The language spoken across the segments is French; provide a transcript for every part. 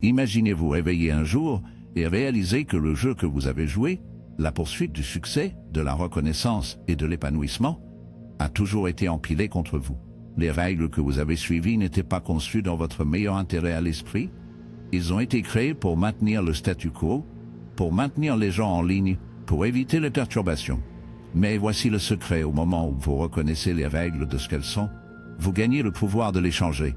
Imaginez-vous réveiller un jour et réaliser que le jeu que vous avez joué, la poursuite du succès, de la reconnaissance et de l'épanouissement, a toujours été empilé contre vous. Les règles que vous avez suivies n'étaient pas conçues dans votre meilleur intérêt à l'esprit. Ils ont été créés pour maintenir le statu quo, pour maintenir les gens en ligne, pour éviter les perturbations. Mais voici le secret: au moment où vous reconnaissez les règles de ce qu'elles sont, vous gagnez le pouvoir de les changer.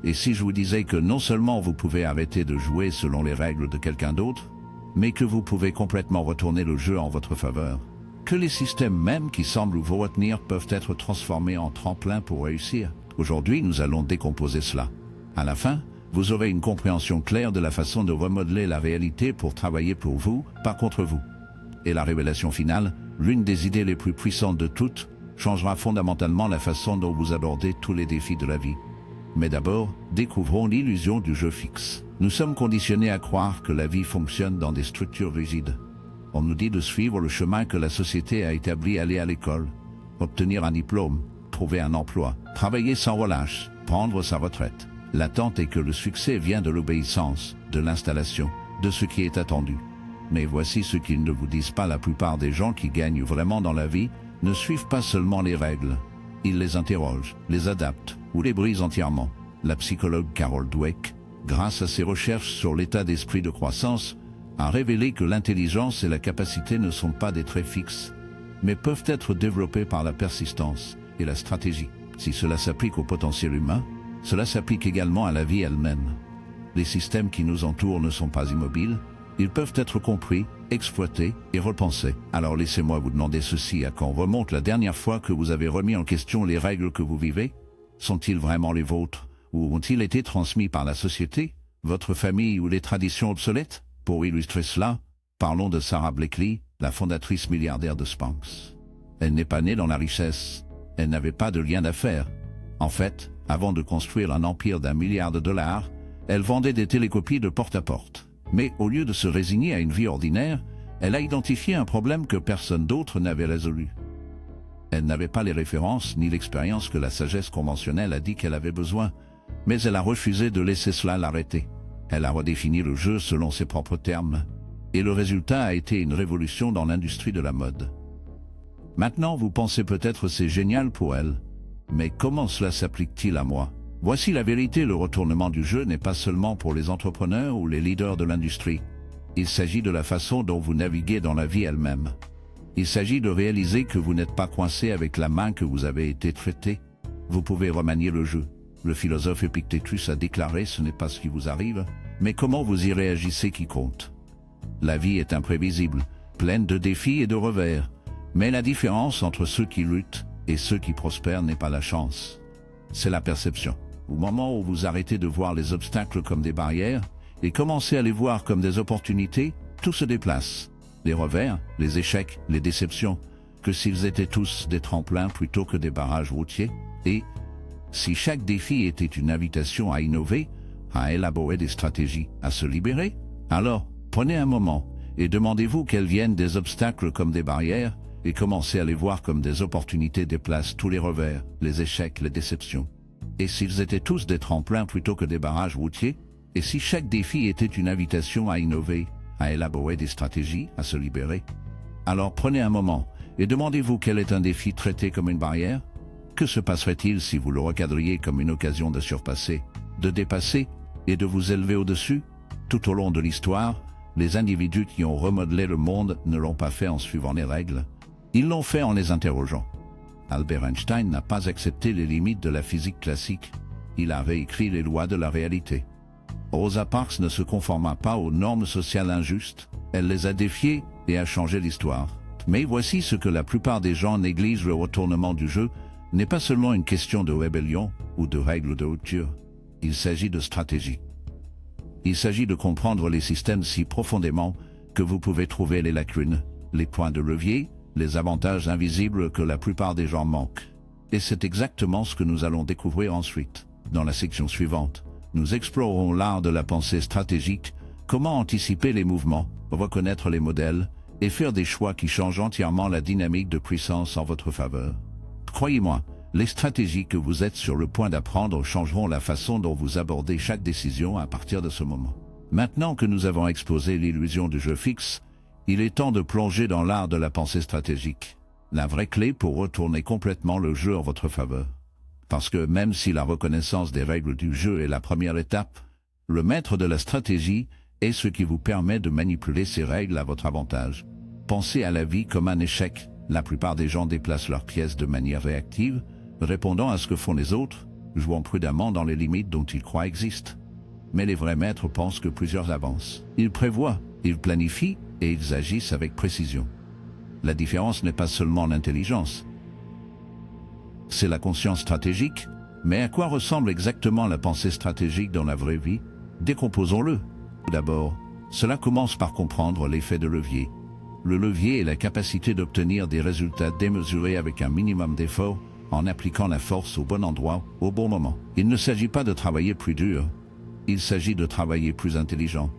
Et si je vous disais que non seulement vous pouvez arrêter de jouer selon les règles de quelqu'un d'autre, mais que vous pouvez complètement retourner le jeu en votre faveur, que les systèmes même qui semblent vous retenir peuvent être transformés en tremplin pour réussir. Aujourd'hui, nous allons décomposer cela. À la fin, vous aurez une compréhension claire de la façon de remodeler la réalité pour travailler pour vous, pas contre vous. Et la révélation finale, l'une des idées les plus puissantes de toutes, changera fondamentalement la façon dont vous abordez tous les défis de la vie. Mais d'abord, découvrons l'illusion du jeu fixe. Nous sommes conditionnés à croire que la vie fonctionne dans des structures rigides. On nous dit de suivre le chemin que la société a établi: aller à l'école, obtenir un diplôme, trouver un emploi, travailler sans relâche, prendre sa retraite. L'attente est que le succès vient de l'obéissance, de l'installation, de ce qui est attendu. Mais voici ce qu'ils ne vous disent pas: la plupart des gens qui gagnent vraiment dans la vie ne suivent pas seulement les règles. Ils les interrogent, les adaptent ou les brisent entièrement. La psychologue Carol Dweck, grâce à ses recherches sur l'état d'esprit de croissance, a révélé que l'intelligence et la capacité ne sont pas des traits fixes, mais peuvent être développés par la persistance et la stratégie. Si cela s'applique au potentiel humain, cela s'applique également à la vie elle-même. Les systèmes qui nous entourent ne sont pas immobiles, ils peuvent être compris, exploités et repensés. Alors laissez-moi vous demander ceci: à quand remonte la dernière fois que vous avez remis en question les règles que vous vivez? Sont-ils vraiment les vôtres, ou ont-ils été transmis par la société, votre famille ou les traditions obsolètes? Pour illustrer cela, parlons de Sarah Blakely, la fondatrice milliardaire de Spanx. Elle n'est pas née dans la richesse, elle n'avait pas de lien d'affaires. En fait, avant de construire un empire d'1 milliard de dollars, elle vendait des télécopies de porte à porte. Mais au lieu de se résigner à une vie ordinaire, elle a identifié un problème que personne d'autre n'avait résolu. Elle n'avait pas les références ni l'expérience que la sagesse conventionnelle a dit qu'elle avait besoin, mais elle a refusé de laisser cela l'arrêter. Elle a redéfini le jeu selon ses propres termes, et le résultat a été une révolution dans l'industrie de la mode. Maintenant, vous pensez peut-être: c'est génial pour elle, mais comment cela s'applique-t-il à moi? Voici la vérité: le retournement du jeu n'est pas seulement pour les entrepreneurs ou les leaders de l'industrie. Il s'agit de la façon dont vous naviguez dans la vie elle-même. Il s'agit de réaliser que vous n'êtes pas coincé avec la main que vous avez été traité. Vous pouvez remanier le jeu. Le philosophe Épictétus a déclaré: ce n'est pas ce qui vous arrive, mais comment vous y réagissez qui compte. La vie est imprévisible, pleine de défis et de revers, mais la différence entre ceux qui luttent et ceux qui prospèrent n'est pas la chance, c'est la perception. Au moment où vous arrêtez de voir les obstacles comme des barrières et commencez à les voir comme des opportunités, tout se déplace. Les revers, les échecs, les déceptions, que s'ils étaient tous des tremplins plutôt que des barrages routiers. Et si chaque défi était une invitation à innover, à élaborer des stratégies, à se libérer, alors prenez un moment et demandez-vous qu'elles viennent des obstacles comme des barrières et commencez à les voir comme des opportunités. Déplacent tous les revers, les échecs, les déceptions. Et s'ils étaient tous des tremplins plutôt que des barrages routiers? Et si chaque défi était une invitation à innover, à élaborer des stratégies, à se libérer? Alors prenez un moment et demandez-vous quel est un défi traité comme une barrière? Que se passerait-il si vous le recadriez comme une occasion de surpasser, de dépasser et de vous élever au-dessus? Tout au long de l'histoire, les individus qui ont remodelé le monde ne l'ont pas fait en suivant les règles. Ils l'ont fait en les interrogeant. Albert Einstein n'a pas accepté les limites de la physique classique. Il a réécrit les lois de la réalité. Rosa Parks ne se conforma pas aux normes sociales injustes. Elle les a défiées et a changé l'histoire. Mais voici ce que la plupart des gens négligent: le retournement du jeu n'est pas seulement une question de rébellion ou de règles de rupture. Il s'agit de stratégie. Il s'agit de comprendre les systèmes si profondément que vous pouvez trouver les lacunes, les points de levier, les avantages invisibles que la plupart des gens manquent. Et c'est exactement ce que nous allons découvrir ensuite. Dans la section suivante, nous explorerons l'art de la pensée stratégique, comment anticiper les mouvements, reconnaître les modèles, et faire des choix qui changent entièrement la dynamique de puissance en votre faveur. Croyez-moi, les stratégies que vous êtes sur le point d'apprendre changeront la façon dont vous abordez chaque décision à partir de ce moment. Maintenant que nous avons exposé l'illusion du jeu fixe, il est temps de plonger dans l'art de la pensée stratégique. La vraie clé pour retourner complètement le jeu en votre faveur. Parce que même si la reconnaissance des règles du jeu est la première étape, le maître de la stratégie est ce qui vous permet de manipuler ces règles à votre avantage. Pensez à la vie comme un échec. La plupart des gens déplacent leurs pièces de manière réactive, répondant à ce que font les autres, jouant prudemment dans les limites dont ils croient existent. Mais les vrais maîtres pensent que plusieurs avancent. Ils prévoient, ils planifient et ils agissent avec précision. La différence n'est pas seulement l'intelligence. C'est la conscience stratégique, mais à quoi ressemble exactement la pensée stratégique dans la vraie vie? Décomposons-le. D'abord, cela commence par comprendre l'effet de levier. Le levier est la capacité d'obtenir des résultats démesurés avec un minimum d'effort, en appliquant la force au bon endroit, au bon moment. Il ne s'agit pas de travailler plus dur, il s'agit de travailler plus intelligent.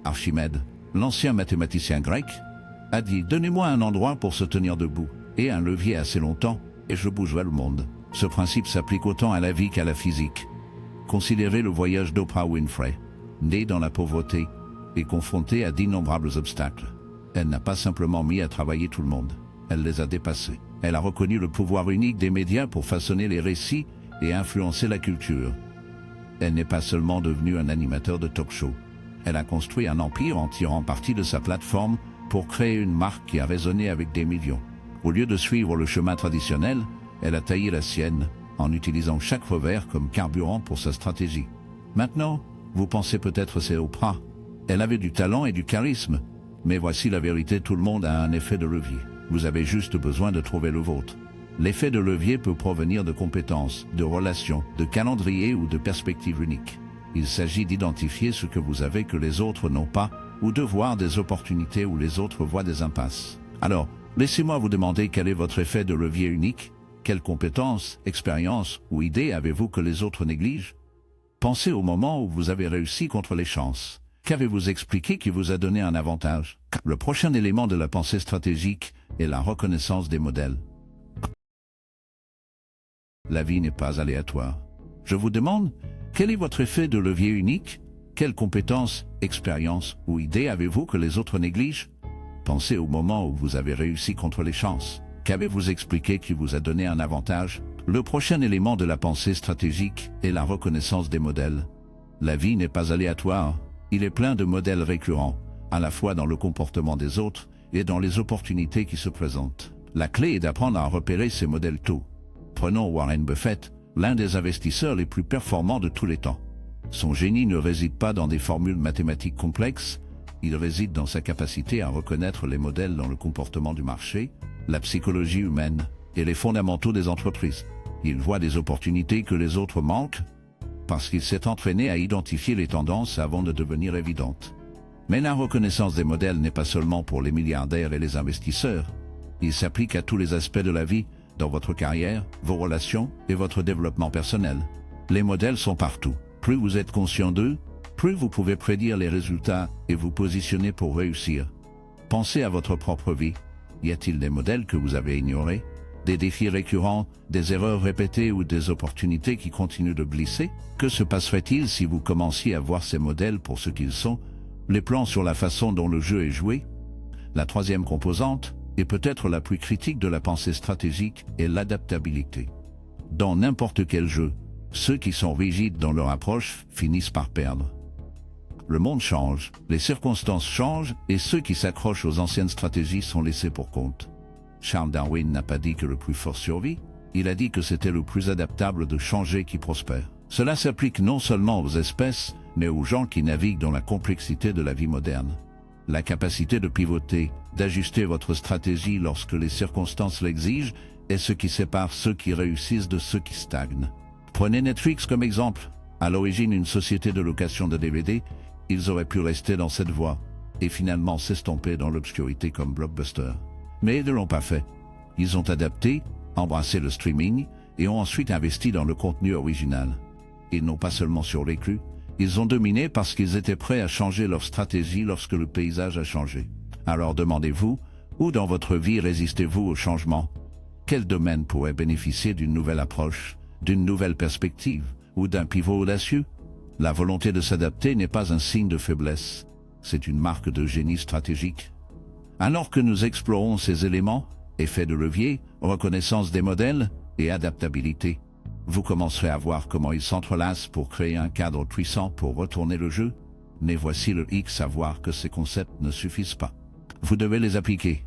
Archimède, l'ancien mathématicien grec, a dit « Donnez-moi un endroit pour se tenir debout, et un levier assez longtemps, et je bougerai le monde ». Ce principe s'applique autant à la vie qu'à la physique. Considérez le voyage d'Oprah Winfrey, née dans la pauvreté et confrontée à d'innombrables obstacles. Elle n'a pas simplement mis à travailler tout le monde, elle les a dépassés. Elle a reconnu le pouvoir unique des médias pour façonner les récits et influencer la culture. Elle n'est pas seulement devenue un animateur de talk-show. Elle a construit un empire en tirant parti de sa plateforme pour créer une marque qui a résonné avec des millions. Au lieu de suivre le chemin traditionnel, elle a taillé la sienne en utilisant chaque revers comme carburant pour sa stratégie. Maintenant, vous pensez peut-être c'est Oprah. Elle avait du talent et du charisme. Mais voici la vérité, tout le monde a un effet de levier. Vous avez juste besoin de trouver le vôtre. L'effet de levier peut provenir de compétences, de relations, de calendrier ou de perspectives uniques. Il s'agit d'identifier ce que vous avez que les autres n'ont pas, ou de voir des opportunités où les autres voient des impasses. Alors, laissez-moi vous demander quel est votre effet de levier unique. Quelles compétences, expériences ou idées avez-vous que les autres négligent? Pensez au moment où vous avez réussi contre les chances. Qu'avez-vous expliqué qui vous a donné un avantage? Le prochain élément de la pensée stratégique est la reconnaissance des modèles. La vie n'est pas aléatoire. Je vous demande, quel est votre effet de levier unique? Quelles compétences, expériences ou idées avez-vous que les autres négligent? Pensez au moment où vous avez réussi contre les chances. Qu'avez-vous expliqué qui vous a donné un avantage? Le prochain élément de la pensée stratégique est la reconnaissance des modèles. La vie n'est pas aléatoire. Il est plein de modèles récurrents, à la fois dans le comportement des autres et dans les opportunités qui se présentent. La clé est d'apprendre à repérer ces modèles tôt. Prenons Warren Buffett, l'un des investisseurs les plus performants de tous les temps. Son génie ne réside pas dans des formules mathématiques complexes, il réside dans sa capacité à reconnaître les modèles dans le comportement du marché, la psychologie humaine et les fondamentaux des entreprises. Il voit des opportunités que les autres manquent, parce qu'il s'est entraîné à identifier les tendances avant de devenir évidentes. Mais la reconnaissance des modèles n'est pas seulement pour les milliardaires et les investisseurs. Il s'applique à tous les aspects de la vie, dans votre carrière, vos relations et votre développement personnel. Les modèles sont partout. Plus vous êtes conscient d'eux, plus vous pouvez prédire les résultats et vous positionner pour réussir. Pensez à votre propre vie. Y a-t-il des modèles que vous avez ignorés? Des défis récurrents, des erreurs répétées ou des opportunités qui continuent de glisser? Que se passerait-il si vous commenciez à voir ces modèles pour ce qu'ils sont, les plans sur la façon dont le jeu est joué? La troisième composante, et peut-être la plus critique de la pensée stratégique, est l'adaptabilité. Dans n'importe quel jeu, ceux qui sont rigides dans leur approche finissent par perdre. Le monde change, les circonstances changent et ceux qui s'accrochent aux anciennes stratégies sont laissés pour compte. Charles Darwin n'a pas dit que le plus fort survit, il a dit que c'était le plus adaptable de changer qui prospère. Cela s'applique non seulement aux espèces, mais aux gens qui naviguent dans la complexité de la vie moderne. La capacité de pivoter, d'ajuster votre stratégie lorsque les circonstances l'exigent, est ce qui sépare ceux qui réussissent de ceux qui stagnent. Prenez Netflix comme exemple. À l'origine une société de location de DVD, ils auraient pu rester dans cette voie, et finalement s'estomper dans l'obscurité comme Blockbuster. Mais ils ne l'ont pas fait. Ils ont adapté, embrassé le streaming, et ont ensuite investi dans le contenu original. Ils n'ont pas seulement survécu, ils ont dominé parce qu'ils étaient prêts à changer leur stratégie lorsque le paysage a changé. Alors demandez-vous, où dans votre vie résistez-vous au changement? Quel domaine pourrait bénéficier d'une nouvelle approche, d'une nouvelle perspective, ou d'un pivot audacieux? La volonté de s'adapter n'est pas un signe de faiblesse, c'est une marque de génie stratégique. Alors que nous explorons ces éléments, effet de levier, reconnaissance des modèles et adaptabilité, vous commencerez à voir comment ils s'entrelacent pour créer un cadre puissant pour retourner le jeu. Mais voici le hic, savoir que ces concepts ne suffisent pas. Vous devez les appliquer.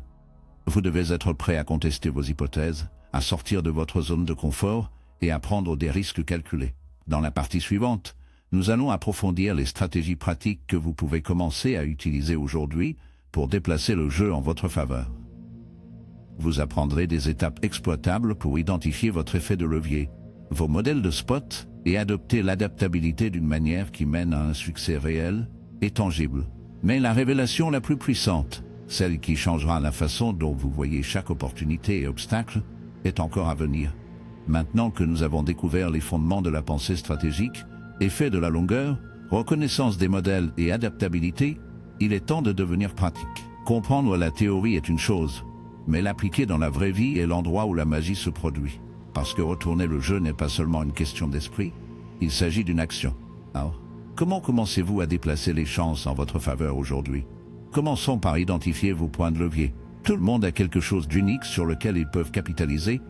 Vous devez être prêt à contester vos hypothèses, à sortir de votre zone de confort et à prendre des risques calculés. Dans la partie suivante, nous allons approfondir les stratégies pratiques que vous pouvez commencer à utiliser aujourd'hui pour déplacer le jeu en votre faveur. Vous apprendrez des étapes exploitables pour identifier votre effet de levier, vos modèles de spot et adopter l'adaptabilité d'une manière qui mène à un succès réel et tangible. Mais la révélation la plus puissante, celle qui changera la façon dont vous voyez chaque opportunité et obstacle, est encore à venir. Maintenant que nous avons découvert les fondements de la pensée stratégique, effet de la longueur, reconnaissance des modèles et adaptabilité, il est temps de devenir pratique. Comprendre la théorie est une chose, mais l'appliquer dans la vraie vie est l'endroit où la magie se produit. Parce que retourner le jeu n'est pas seulement une question d'esprit, il s'agit d'une action. Alors, comment commencez-vous à déplacer les chances en votre faveur aujourd'hui? Commençons par identifier vos points de levier. Tout le monde a quelque chose d'unique sur lequel ils peuvent capitaliser,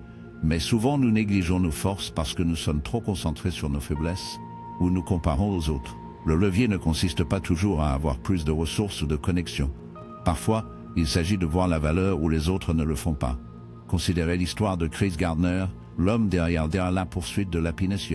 mais souvent nous négligeons nos forces parce que nous sommes trop concentrés sur nos faiblesses ou nous comparons aux autres. Le levier ne consiste pas toujours à avoir plus de ressources ou de connexions. Parfois, il s'agit de voir la valeur où les autres ne le font pas. Considérez l'histoire de Chris Gardner, l'homme derrière la poursuite de l'happiness.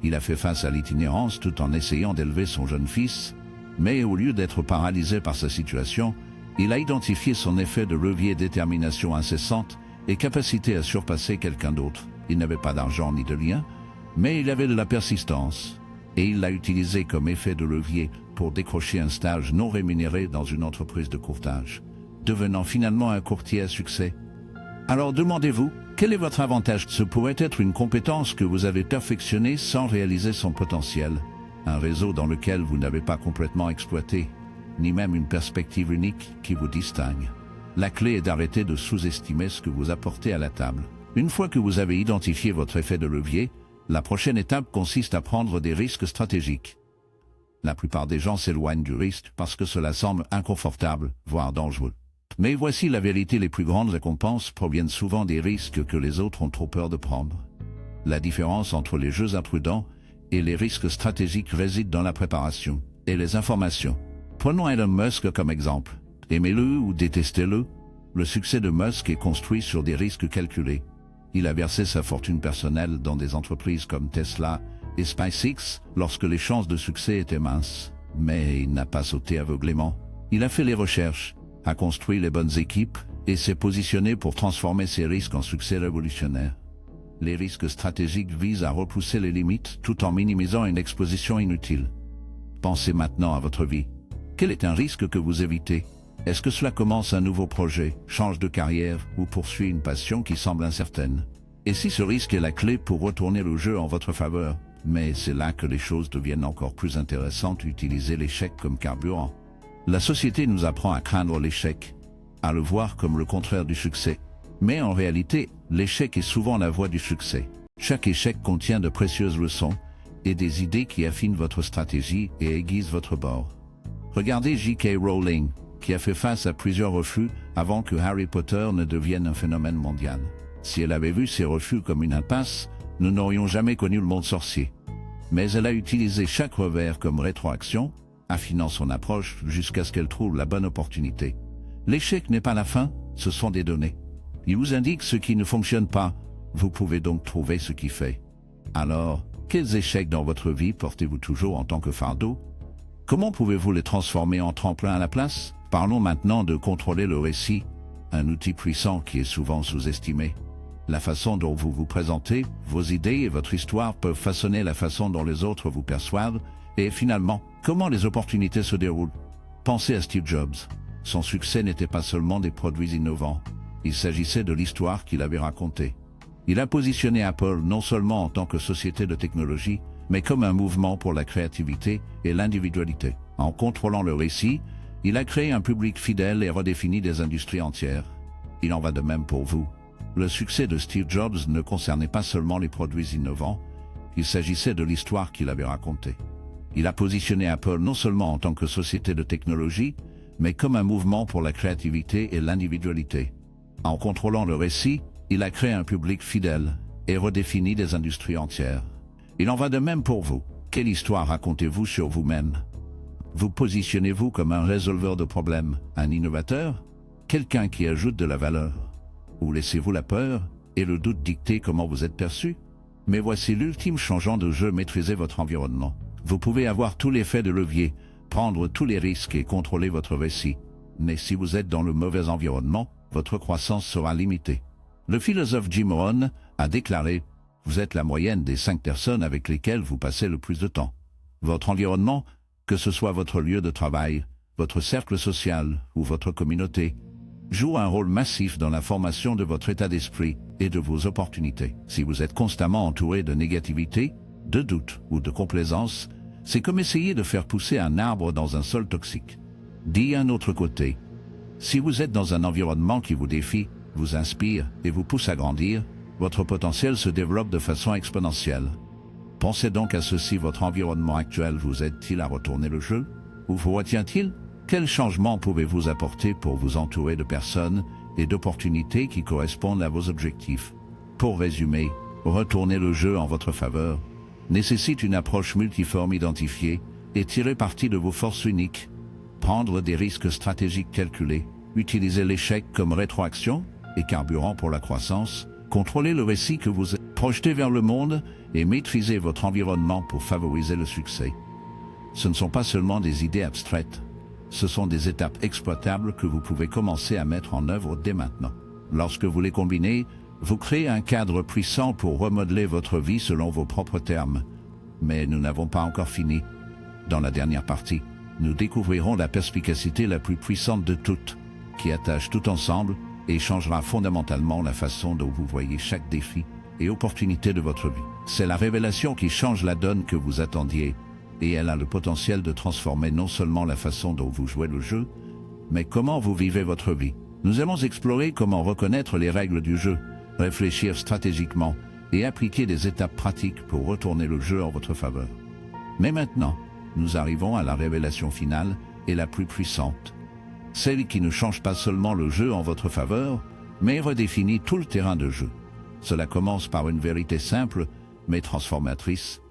Il a fait face à l'itinérance tout en essayant d'élever son jeune fils, mais au lieu d'être paralysé par sa situation, il a identifié son effet de levier, détermination incessante et capacité à surpasser quelqu'un d'autre. Il n'avait pas d'argent ni de lien, mais il avait de la persistance, et il l'a utilisé comme effet de levier pour décrocher un stage non rémunéré dans une entreprise de courtage, devenant finalement un courtier à succès. Alors demandez-vous, quel est votre avantage? Ce pourrait être une compétence que vous avez perfectionnée sans réaliser son potentiel, un réseau dans lequel vous n'avez pas complètement exploité, ni même une perspective unique qui vous distingue. La clé est d'arrêter de sous-estimer ce que vous apportez à la table. Une fois que vous avez identifié votre effet de levier, la prochaine étape consiste à prendre des risques stratégiques. La plupart des gens s'éloignent du risque parce que cela semble inconfortable, voire dangereux. Mais voici la vérité, les plus grandes récompenses proviennent souvent des risques que les autres ont trop peur de prendre. La différence entre les jeux imprudents et les risques stratégiques réside dans la préparation et les informations. Prenons Elon Musk comme exemple. Aimez-le ou détestez-le, le succès de Musk est construit sur des risques calculés. Il a versé sa fortune personnelle dans des entreprises comme Tesla et SpaceX lorsque les chances de succès étaient minces. Mais il n'a pas sauté aveuglément. Il a fait les recherches, a construit les bonnes équipes et s'est positionné pour transformer ces risques en succès révolutionnaire. Les risques stratégiques visent à repousser les limites tout en minimisant une exposition inutile. Pensez maintenant à votre vie. Quel est un risque que vous évitez? Est-ce que cela commence un nouveau projet, change de carrière ou poursuit une passion qui semble incertaine? Et si ce risque est la clé pour retourner le jeu en votre faveur? Mais c'est là que les choses deviennent encore plus intéressantes, utiliser l'échec comme carburant. La société nous apprend à craindre l'échec, à le voir comme le contraire du succès. Mais en réalité, l'échec est souvent la voie du succès. Chaque échec contient de précieuses leçons et des idées qui affinent votre stratégie et aiguisent votre bord. Regardez J.K. Rowling, qui a fait face à plusieurs refus avant que Harry Potter ne devienne un phénomène mondial. Si elle avait vu ces refus comme une impasse, nous n'aurions jamais connu le monde sorcier. Mais elle a utilisé chaque revers comme rétroaction, affinant son approche jusqu'à ce qu'elle trouve la bonne opportunité. L'échec n'est pas la fin, ce sont des données. Il vous indique ce qui ne fonctionne pas, vous pouvez donc trouver ce qui fait. Alors, quels échecs dans votre vie portez-vous toujours en tant que fardeau? Comment pouvez-vous les transformer en tremplin à la place? Parlons maintenant de contrôler le récit, un outil puissant qui est souvent sous-estimé. La façon dont vous vous présentez, vos idées et votre histoire peuvent façonner la façon dont les autres vous perçoivent et finalement, comment les opportunités se déroulent. Pensez à Steve Jobs. Son succès n'était pas seulement des produits innovants, il s'agissait de l'histoire qu'il avait racontée. Il a positionné Apple non seulement en tant que société de technologie, mais comme un mouvement pour la créativité et l'individualité. En contrôlant le récit, il a créé un public fidèle et redéfini des industries entières. Il en va de même pour vous. Le succès de Steve Jobs ne concernait pas seulement les produits innovants, il s'agissait de l'histoire qu'il avait racontée. Il a positionné Apple non seulement en tant que société de technologie, mais comme un mouvement pour la créativité et l'individualité. En contrôlant le récit, il a créé un public fidèle et redéfini des industries entières. Il en va de même pour vous. Quelle histoire racontez-vous sur vous-même? Vous positionnez-vous comme un résolveur de problèmes, un innovateur, quelqu'un qui ajoute de la valeur? Ou laissez-vous la peur et le doute dicter comment vous êtes perçu? Mais voici l'ultime changeant de jeu: maîtriser votre environnement. Vous pouvez avoir tous les effets de levier, prendre tous les risques et contrôler votre récit. Mais si vous êtes dans le mauvais environnement, votre croissance sera limitée. Le philosophe Jim Rohn a déclaré: vous êtes la moyenne des 5 personnes avec lesquelles vous passez le plus de temps. Votre environnement, que ce soit votre lieu de travail, votre cercle social ou votre communauté, joue un rôle massif dans la formation de votre état d'esprit et de vos opportunités. Si vous êtes constamment entouré de négativité, de doute ou de complaisance, c'est comme essayer de faire pousser un arbre dans un sol toxique. Dit d'un autre côté, si vous êtes dans un environnement qui vous défie, vous inspire et vous pousse à grandir, votre potentiel se développe de façon exponentielle. Pensez donc à ceci: votre environnement actuel vous aide-t-il à retourner le jeu? Ou vous retient-il? Quels changements pouvez-vous apporter pour vous entourer de personnes et d'opportunités qui correspondent à vos objectifs? Pour résumer, retourner le jeu en votre faveur nécessite une approche multiforme identifiée et tirer parti de vos forces uniques, prendre des risques stratégiques calculés, utiliser l'échec comme rétroaction et carburant pour la croissance, contrôler le récit que vous projetez vers le monde et maîtriser votre environnement pour favoriser le succès. Ce ne sont pas seulement des idées abstraites, ce sont des étapes exploitables que vous pouvez commencer à mettre en œuvre dès maintenant. Lorsque vous les combinez, vous créez un cadre puissant pour remodeler votre vie selon vos propres termes. Mais nous n'avons pas encore fini. Dans la dernière partie, nous découvrirons la perspicacité la plus puissante de toutes, qui attache tout ensemble et changera fondamentalement la façon dont vous voyez chaque défi et opportunité de votre vie. C'est la révélation qui change la donne que vous attendiez, et elle a le potentiel de transformer non seulement la façon dont vous jouez le jeu, mais comment vous vivez votre vie. Nous allons explorer comment reconnaître les règles du jeu, réfléchir stratégiquement et appliquer des étapes pratiques pour retourner le jeu en votre faveur. Mais maintenant, nous arrivons à la révélation finale et la plus puissante. Celle qui ne change pas seulement le jeu en votre faveur, mais redéfinit tout le terrain de jeu. Cela commence par une vérité simple, mais transformatrice.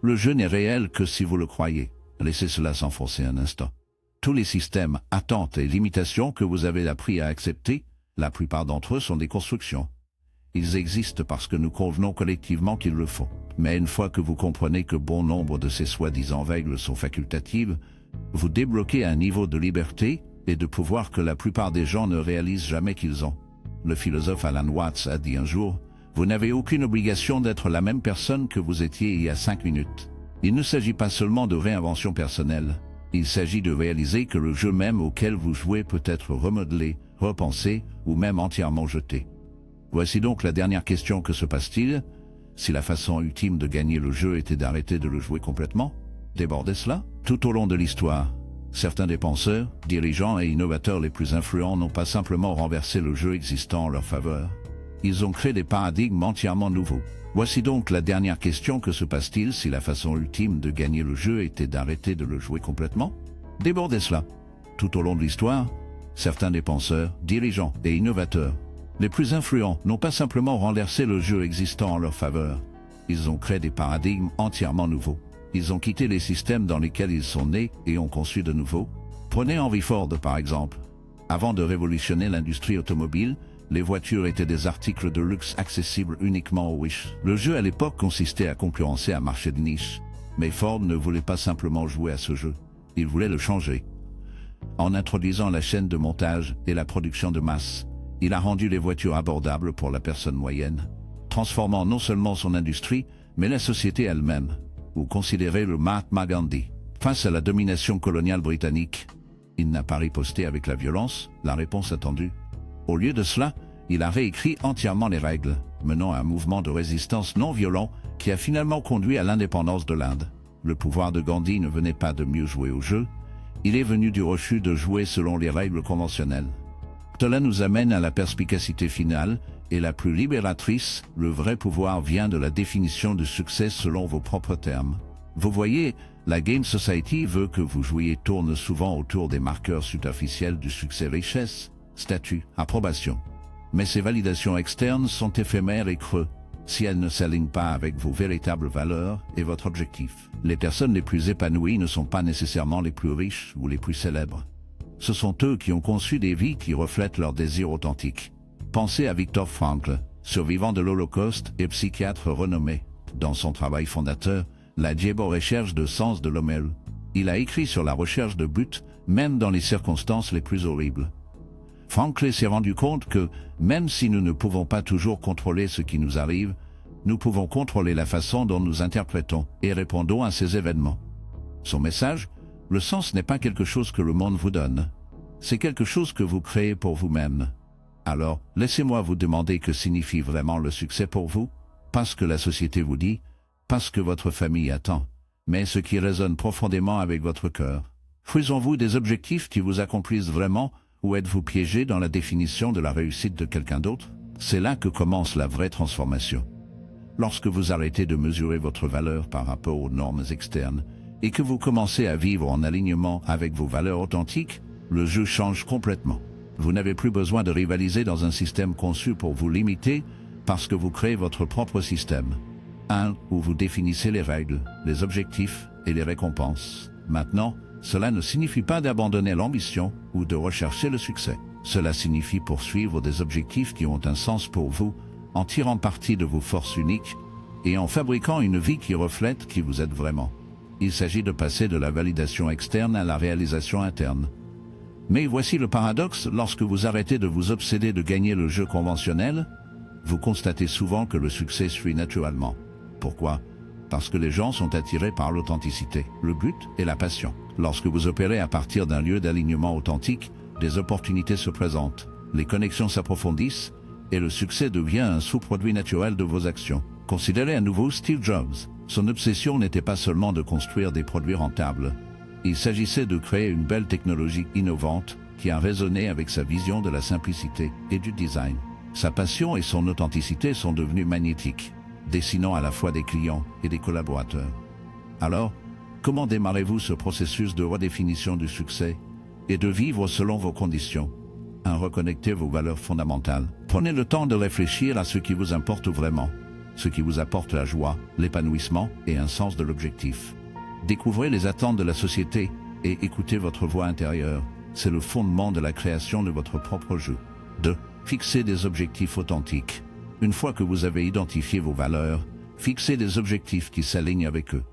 Le jeu n'est réel que si vous le croyez. Laissez cela s'enfoncer un instant. Tous les systèmes, attentes et limitations que vous avez appris à accepter, la plupart d'entre eux sont des constructions. Ils existent parce que nous convenons collectivement qu'ils le font. Mais une fois que vous comprenez que bon nombre de ces soi-disant règles sont facultatives, vous débloquez un niveau de liberté et de pouvoir que la plupart des gens ne réalisent jamais qu'ils ont. Le philosophe Alan Watts a dit un jour: vous n'avez aucune obligation d'être la même personne que vous étiez il y a 5 minutes. Il ne s'agit pas seulement de réinvention personnelle, il s'agit de réaliser que le jeu même auquel vous jouez peut être remodelé, repensé ou même entièrement jeté. Voici donc la dernière question: que se passe-t-il si la façon ultime de gagner le jeu était d'arrêter de le jouer complètement? Débordez cela. Tout au long de l'histoire, certains des penseurs, dirigeants et innovateurs les plus influents n'ont pas simplement renversé le jeu existant en leur faveur. Ils ont créé des paradigmes entièrement nouveaux. Voici donc la dernière question: que se passe-t-il si la façon ultime de gagner le jeu était d'arrêter de le jouer complètement? Débordez cela. Tout au long de l'histoire, certains des penseurs, dirigeants et innovateurs les plus influents n'ont pas simplement renversé le jeu existant en leur faveur. Ils ont créé des paradigmes entièrement nouveaux. Ils ont quitté les systèmes dans lesquels ils sont nés et ont conçu de nouveaux. Prenez Henry Ford par exemple. Avant de révolutionner l'industrie automobile, les voitures étaient des articles de luxe accessibles uniquement aux riches. Le jeu à l'époque consistait à concurrencer un marché de niche. Mais Ford ne voulait pas simplement jouer à ce jeu. Il voulait le changer. En introduisant la chaîne de montage et la production de masse, il a rendu les voitures abordables pour la personne moyenne, transformant non seulement son industrie, mais la société elle-même. Ou considérez le Mahatma Gandhi. Face à la domination coloniale britannique, il n'a pas riposté avec la violence, la réponse attendue. Au lieu de cela, il a réécrit entièrement les règles, menant un mouvement de résistance non violent qui a finalement conduit à l'indépendance de l'Inde. Le pouvoir de Gandhi ne venait pas de mieux jouer au jeu, il est venu du refus de jouer selon les règles conventionnelles. Cela nous amène à la perspicacité finale, et la plus libératrice, le vrai pouvoir vient de la définition du succès selon vos propres termes. Vous voyez, la Game Society veut que vous jouiez tourne souvent autour des marqueurs superficiels du succès: richesse, statut, approbation. Mais ces validations externes sont éphémères et creux, si elles ne s'alignent pas avec vos véritables valeurs et votre objectif. Les personnes les plus épanouies ne sont pas nécessairement les plus riches ou les plus célèbres. Ce sont eux qui ont conçu des vies qui reflètent leurs désirs authentiques. Pensez à Viktor Frankl, survivant de l'Holocauste et psychiatre renommé. Dans son travail fondateur, La Recherche de sens de l'homme, il a écrit sur la recherche de but, même dans les circonstances les plus horribles. Frankl s'est rendu compte que, même si nous ne pouvons pas toujours contrôler ce qui nous arrive, nous pouvons contrôler la façon dont nous interprétons et répondons à ces événements. Son message: le sens n'est pas quelque chose que le monde vous donne, c'est quelque chose que vous créez pour vous-même. Alors, laissez-moi vous demander que signifie vraiment le succès pour vous, pas ce que la société vous dit, pas ce que votre famille attend, mais ce qui résonne profondément avec votre cœur. Faisons-vous des objectifs qui vous accomplissent vraiment, ou êtes-vous piégé dans la définition de la réussite de quelqu'un d'autre? C'est là que commence la vraie transformation. Lorsque vous arrêtez de mesurer votre valeur par rapport aux normes externes, et que vous commencez à vivre en alignement avec vos valeurs authentiques, le jeu change complètement. Vous n'avez plus besoin de rivaliser dans un système conçu pour vous limiter, parce que vous créez votre propre système. Un où vous définissez les règles, les objectifs et les récompenses. Maintenant, cela ne signifie pas d'abandonner l'ambition ou de rechercher le succès. Cela signifie poursuivre des objectifs qui ont un sens pour vous, en tirant parti de vos forces uniques et en fabriquant une vie qui reflète qui vous êtes vraiment. Il s'agit de passer de la validation externe à la réalisation interne. Mais voici le paradoxe: lorsque vous arrêtez de vous obséder de gagner le jeu conventionnel, vous constatez souvent que le succès suit naturellement. Pourquoi? Parce que les gens sont attirés par l'authenticité, le but et la passion. Lorsque vous opérez à partir d'un lieu d'alignement authentique, des opportunités se présentent, les connexions s'approfondissent et le succès devient un sous-produit naturel de vos actions. Considérez à nouveau Steve Jobs. Son obsession n'était pas seulement de construire des produits rentables. Il s'agissait de créer une belle technologie innovante qui a résonné avec sa vision de la simplicité et du design. Sa passion et son authenticité sont devenues magnétiques, dessinant à la fois des clients et des collaborateurs. Alors, comment démarrez-vous ce processus de redéfinition du succès et de vivre selon vos conditions? Reconnectez vos valeurs fondamentales. Prenez le temps de réfléchir à ce qui vous importe vraiment, ce qui vous apporte la joie, l'épanouissement et un sens de l'objectif. Découvrez les attentes de la société et écoutez votre voix intérieure. C'est le fondement de la création de votre propre jeu. 2. Fixez des objectifs authentiques. Une fois que vous avez identifié vos valeurs, fixez des objectifs qui s'alignent avec eux.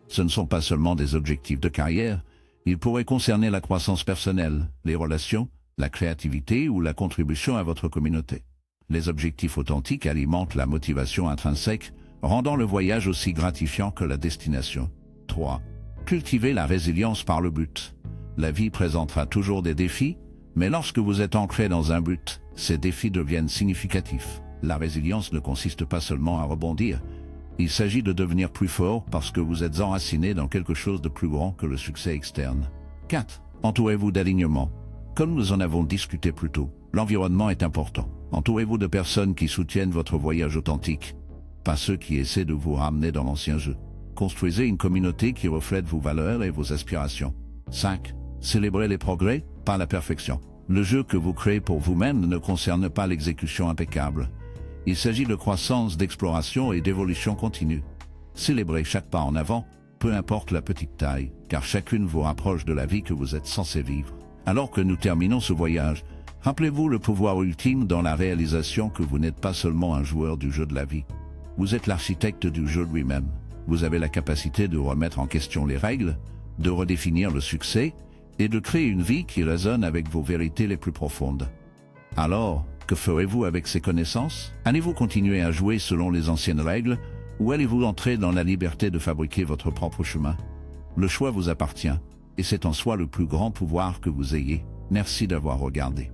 Ce ne sont pas seulement des objectifs de carrière, ils pourraient concerner la croissance personnelle, les relations, la créativité ou la contribution à votre communauté. Les objectifs authentiques alimentent la motivation intrinsèque, rendant le voyage aussi gratifiant que la destination. 3. Cultivez la résilience par le but. La vie présentera toujours des défis, mais lorsque vous êtes ancré dans un but, ces défis deviennent significatifs. La résilience ne consiste pas seulement à rebondir. Il s'agit de devenir plus fort parce que vous êtes enraciné dans quelque chose de plus grand que le succès externe. 4. Entourez-vous d'alignement. Comme nous en avons discuté plus tôt, l'environnement est important. Entourez-vous de personnes qui soutiennent votre voyage authentique, pas ceux qui essaient de vous ramener dans l'ancien jeu. Construisez une communauté qui reflète vos valeurs et vos aspirations. 5. Célébrez les progrès, pas la perfection. Le jeu que vous créez pour vous-même ne concerne pas l'exécution impeccable. Il s'agit de croissance, d'exploration et d'évolution continue. Célébrez chaque pas en avant, peu importe la petite taille, car chacune vous rapproche de la vie que vous êtes censé vivre. Alors que nous terminons ce voyage, rappelez-vous le pouvoir ultime dans la réalisation que vous n'êtes pas seulement un joueur du jeu de la vie. Vous êtes l'architecte du jeu lui-même. Vous avez la capacité de remettre en question les règles, de redéfinir le succès et de créer une vie qui résonne avec vos vérités les plus profondes. Alors, que ferez-vous avec ces connaissances? Allez-vous continuer à jouer selon les anciennes règles ou allez-vous entrer dans la liberté de fabriquer votre propre chemin? Le choix vous appartient et c'est en soi le plus grand pouvoir que vous ayez. Merci d'avoir regardé.